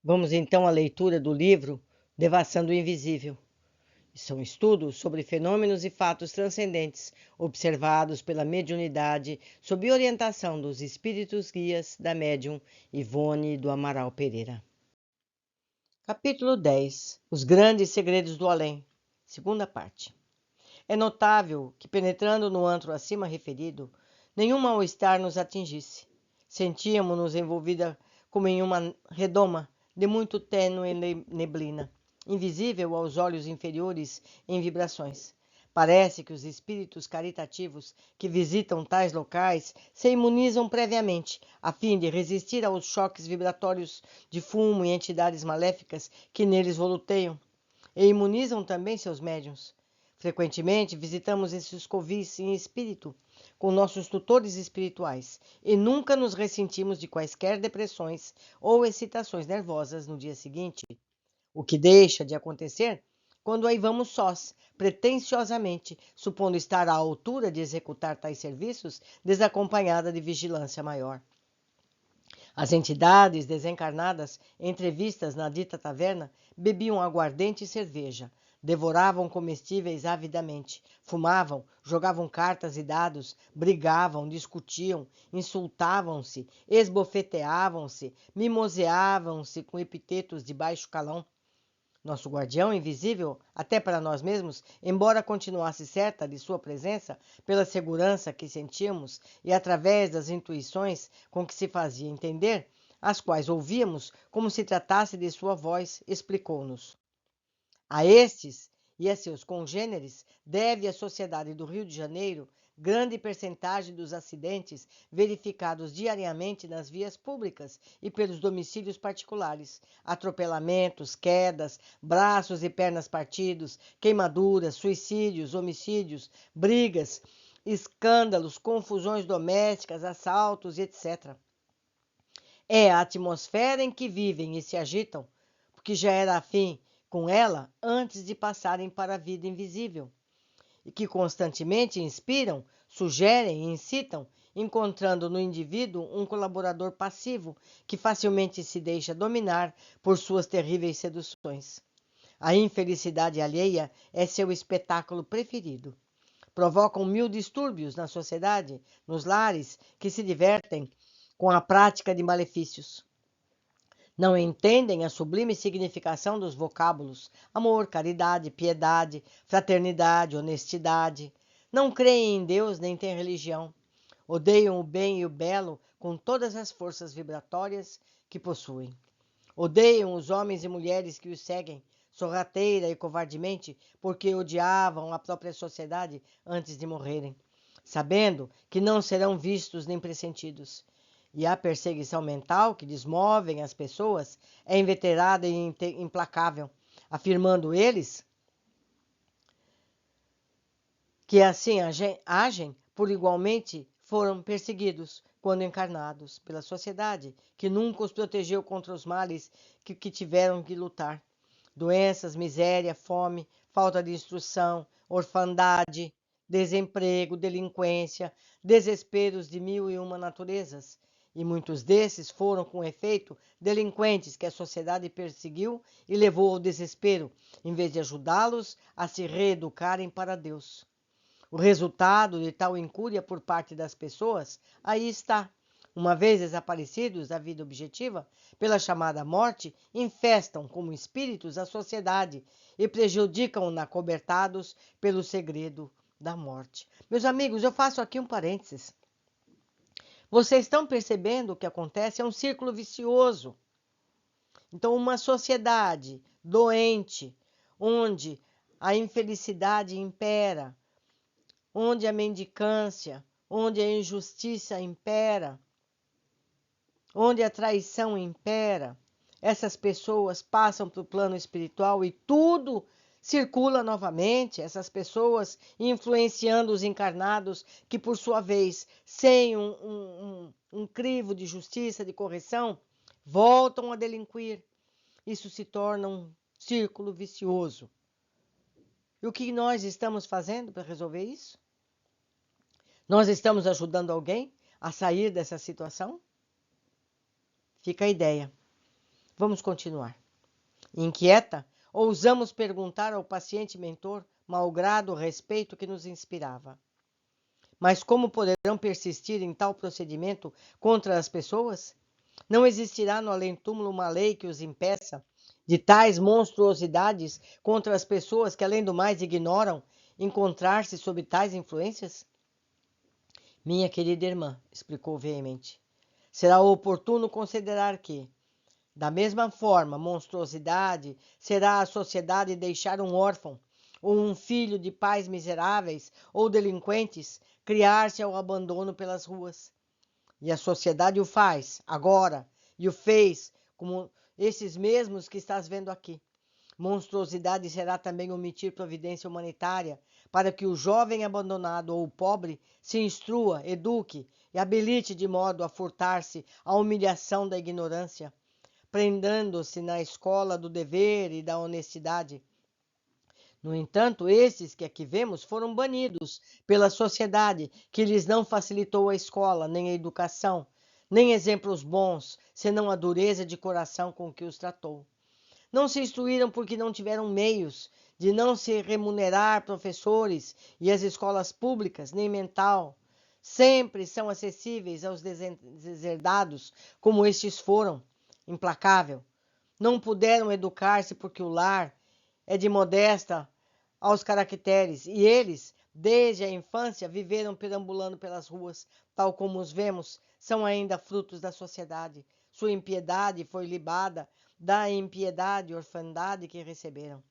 Vamos então à leitura do livro Devassando o Invisível. São estudos sobre fenômenos e fatos transcendentes observados pela mediunidade sob orientação dos espíritos guias da médium Ivone do Amaral Pereira. Capítulo 10. Os grandes segredos do além. Segunda parte. É notável que, penetrando no antro acima referido, nenhum mal-estar nos atingisse. Sentíamos-nos envolvida como em uma redoma de muito tênue neblina, invisível aos olhos inferiores em vibrações. Parece que os espíritos caritativos que visitam tais locais se imunizam previamente, a fim de resistir aos choques vibratórios de fumo e entidades maléficas que neles voluteiam, e imunizam também seus médiuns. Frequentemente visitamos esses covis em espírito, com nossos tutores espirituais, e nunca nos ressentimos de quaisquer depressões ou excitações nervosas no dia seguinte, o que deixa de acontecer quando aí vamos sós, pretensiosamente, supondo estar à altura de executar tais serviços, desacompanhada de vigilância maior. As entidades desencarnadas, entrevistas na dita taverna, bebiam aguardente e cerveja, devoravam comestíveis avidamente, fumavam, jogavam cartas e dados, brigavam, discutiam, insultavam-se, esbofeteavam-se, mimoseavam-se com epitetos de baixo calão. Nosso guardião invisível, até para nós mesmos, embora continuasse certa de sua presença, pela segurança que sentíamos e através das intuições com que se fazia entender, as quais ouvíamos como se tratasse de sua voz, explicou-nos. A estes e a seus congêneres deve a Sociedade do Rio de Janeiro grande percentagem dos acidentes verificados diariamente nas vias públicas e pelos domicílios particulares, atropelamentos, quedas, braços e pernas partidos, queimaduras, suicídios, homicídios, brigas, escândalos, confusões domésticas, assaltos, etc. É a atmosfera em que vivem e se agitam, porque já era afim com ela antes de passarem para a vida invisível, e que constantemente inspiram, sugerem e incitam, encontrando no indivíduo um colaborador passivo que facilmente se deixa dominar por suas terríveis seduções. A infelicidade alheia é seu espetáculo preferido. Provocam mil distúrbios na sociedade, nos lares, que se divertem com a prática de malefícios. Não entendem a sublime significação dos vocábulos amor, caridade, piedade, fraternidade, honestidade. Não creem em Deus nem têm religião. Odeiam o bem e o belo com todas as forças vibratórias que possuem. Odeiam os homens e mulheres que os seguem, sorrateira e covardemente, porque odiavam a própria sociedade antes de morrerem, sabendo que não serão vistos nem pressentidos. E a perseguição mental que desmovem as pessoas é inveterada e implacável, afirmando eles que assim agem por igualmente foram perseguidos quando encarnados pela sociedade, que nunca os protegeu contra os males que tiveram que lutar. Doenças, miséria, fome, falta de instrução, orfandade, desemprego, delinquência, desesperos de mil e uma naturezas. E muitos desses foram, com efeito, delinquentes que a sociedade perseguiu e levou ao desespero, em vez de ajudá-los a se reeducarem para Deus. O resultado de tal incúria por parte das pessoas aí está. Uma vez desaparecidos da vida objetiva, pela chamada morte, infestam como espíritos a sociedade e prejudicam-na cobertados pelo segredo da morte. Meus amigos, eu faço aqui um parênteses. Vocês estão percebendo o que acontece? É um círculo vicioso. Então, uma sociedade doente, onde a infelicidade impera, onde a mendicância, onde a injustiça impera, onde a traição impera, essas pessoas passam para o plano espiritual e tudo circula novamente, essas pessoas influenciando os encarnados, que por sua vez, sem um crivo de justiça, de correção, voltam a delinquir. Isso se torna um círculo vicioso. E o que nós estamos fazendo para resolver isso? Nós estamos ajudando alguém a sair dessa situação? Fica a ideia. Vamos continuar. Inquieta, ousamos perguntar ao paciente mentor, malgrado o respeito que nos inspirava. Mas como poderão persistir em tal procedimento contra as pessoas? Não existirá no além-túmulo uma lei que os impeça de tais monstruosidades contra as pessoas que, além do mais, ignoram encontrar-se sob tais influências? Minha querida irmã, explicou veemente, será oportuno considerar que, da mesma forma, monstruosidade será a sociedade deixar um órfão ou um filho de pais miseráveis ou delinquentes criar-se ao abandono pelas ruas. E a sociedade o faz agora, e o fez como esses mesmos que estás vendo aqui. Monstruosidade será também omitir providência humanitária para que o jovem abandonado ou o pobre se instrua, eduque e habilite de modo a furtar-se à humilhação da ignorância, prendendo-se na escola do dever e da honestidade. No entanto, esses que aqui vemos foram banidos pela sociedade, que lhes não facilitou a escola, nem a educação, nem exemplos bons, senão a dureza de coração com que os tratou. Não se instruíram porque não tiveram meios de não se remunerar professores e as escolas públicas, nem mental. Sempre são acessíveis aos deserdados, como estes foram, implacável. Não puderam educar-se porque o lar é de modesta aos caracteres, e eles, desde a infância, viveram perambulando pelas ruas, tal como os vemos, são ainda frutos da sociedade. Sua impiedade foi libada da impiedade e orfandade que receberam.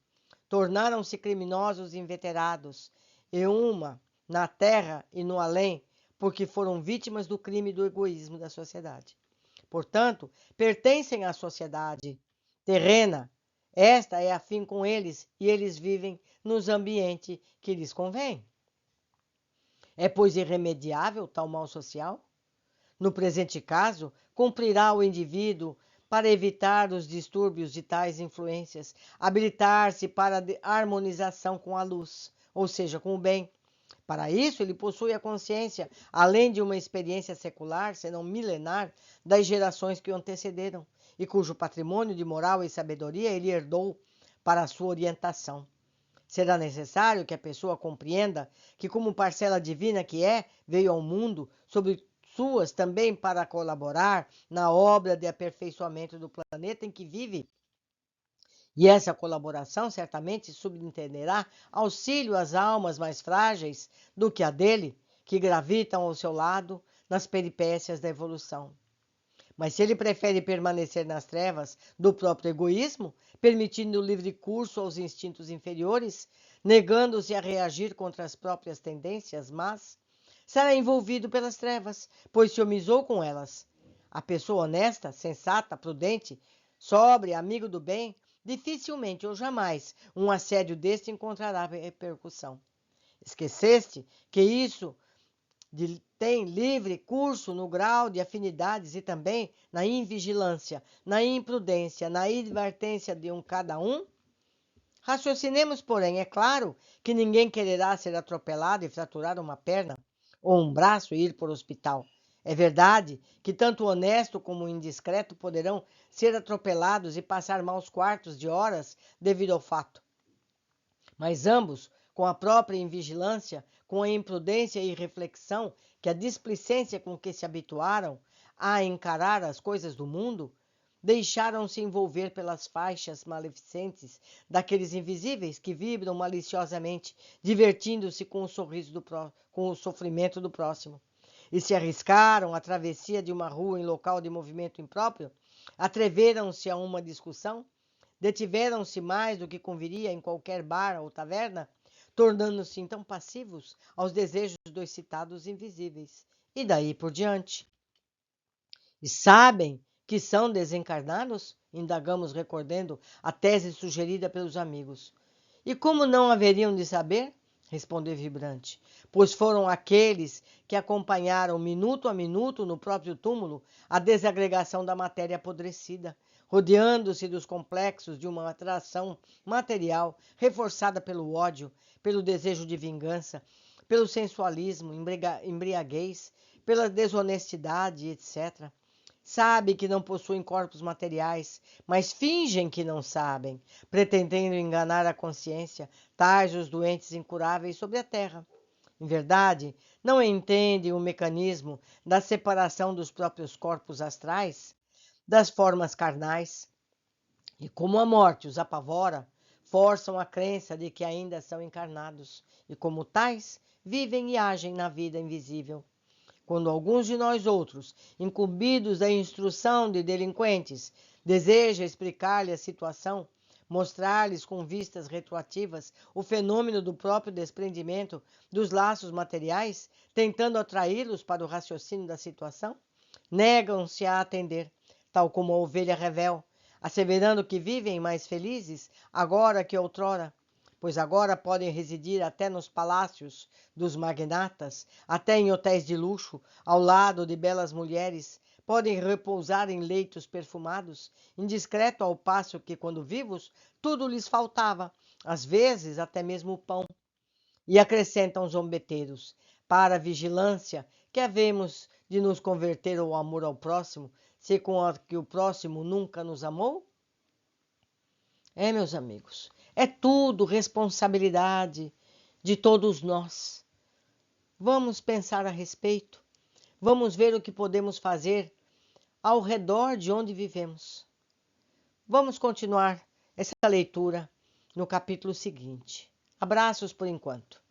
Tornaram-se criminosos inveterados, e uma na terra e no além, porque foram vítimas do crime e do egoísmo da sociedade. Portanto, pertencem à sociedade terrena. Esta é afim com eles e eles vivem nos ambientes que lhes convém. É, pois, irremediável tal mal social? No presente caso, cumprirá o indivíduo, para evitar os distúrbios de tais influências, habilitar-se para a harmonização com a luz, ou seja, com o bem. Para isso, ele possui a consciência, além de uma experiência secular, senão milenar, das gerações que o antecederam, e cujo patrimônio de moral e sabedoria ele herdou para a sua orientação. Será necessário que a pessoa compreenda que, como parcela divina que é, veio ao mundo sobre suas também para colaborar na obra de aperfeiçoamento do planeta em que vive. E essa colaboração certamente subentenderá auxílio às almas mais frágeis do que a dele, que gravitam ao seu lado nas peripécias da evolução. Mas se ele prefere permanecer nas trevas do próprio egoísmo, permitindo livre curso aos instintos inferiores, negando-se a reagir contra as próprias tendências mas será envolvido pelas trevas, pois se homisou com elas. A pessoa honesta, sensata, prudente, sóbria, amigo do bem, dificilmente ou jamais um assédio deste encontrará repercussão. Esqueceste que isso tem livre curso no grau de afinidades e também na invigilância, na imprudência, na advertência de cada um? Raciocinemos, porém, é claro que ninguém quererá ser atropelado e fraturar uma perna ou um braço e ir para o hospital. É verdade que tanto o honesto como o indiscreto poderão ser atropelados e passar maus quartos de horas devido ao fato. Mas ambos, com a própria invigilância, com a imprudência e reflexão, que a displicência com que se habituaram a encarar as coisas do mundo, deixaram-se envolver pelas faixas maleficentes daqueles invisíveis que vibram maliciosamente, divertindo-se com o sorriso com o sofrimento do próximo. E se arriscaram à travessia de uma rua em local de movimento impróprio, atreveram-se a uma discussão, detiveram-se mais do que conviria em qualquer bar ou taverna, tornando-se então passivos aos desejos dos citados invisíveis. E daí por diante. E sabem que são desencarnados? Indagamos recordando a tese sugerida pelos amigos. E como não haveriam de saber? Respondeu vibrante, pois foram aqueles que acompanharam minuto a minuto no próprio túmulo a desagregação da matéria apodrecida, rodeando-se dos complexos de uma atração material reforçada pelo ódio, pelo desejo de vingança, pelo sensualismo, embriaguez, pela desonestidade, etc. Sabe que não possuem corpos materiais, mas fingem que não sabem, pretendendo enganar a consciência, tais os doentes incuráveis sobre a terra. Em verdade, não entendem o mecanismo da separação dos próprios corpos astrais das formas carnais, e como a morte os apavora, forçam a crença de que ainda são encarnados, e como tais, vivem e agem na vida invisível. Quando alguns de nós outros, incumbidos da instrução de delinquentes, deseja explicar-lhe a situação, mostrar-lhes com vistas retroativas o fenômeno do próprio desprendimento dos laços materiais, tentando atraí-los para o raciocínio da situação, negam-se a atender, tal como a ovelha revel, asseverando que vivem mais felizes agora que outrora, pois agora podem residir até nos palácios dos magnatas, até em hotéis de luxo, ao lado de belas mulheres, podem repousar em leitos perfumados, indiscreto ao passo que, quando vivos, tudo lhes faltava, às vezes até mesmo o pão. E acrescentam zombeteiros, para a vigilância que havemos de nos converter ao amor ao próximo, se com a que o próximo nunca nos amou? Meus amigos, é tudo responsabilidade de todos nós. Vamos pensar a respeito. Vamos ver o que podemos fazer ao redor de onde vivemos. Vamos continuar essa leitura no capítulo seguinte. Abraços por enquanto.